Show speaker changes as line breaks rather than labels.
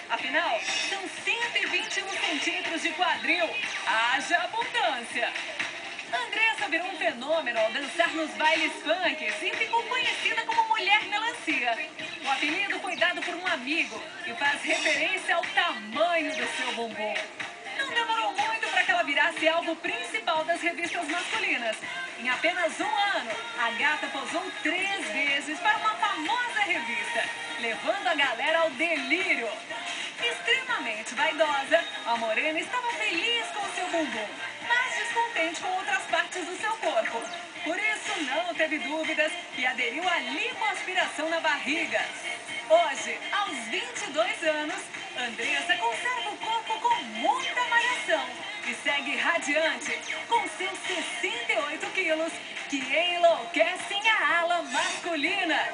Afinal, são 121 centímetros de quadril. Haja abundância. Andressa virou um fenômeno ao dançar nos bailes funk e ficou conhecida como Mulher Melancia. O apelido foi dado por um amigo e faz referência ao tamanho do seu bumbum. Não demorou muito para que ela virasse alvo principal das revistas masculinas. Em apenas um ano, a gata posou 3 vezes para uma famosa revista, levando a galera ao delírio. Extremamente vaidosa, a morena estava feliz com seu bumbum, mas descontente com outras partes do seu corpo. Por isso, não teve dúvidas e aderiu à lipoaspiração na barriga. Hoje, aos 22 anos, Andressa conserva o corpo com muita malhação e segue radiante com seus 68 quilos, que enlouquecem a ala masculina.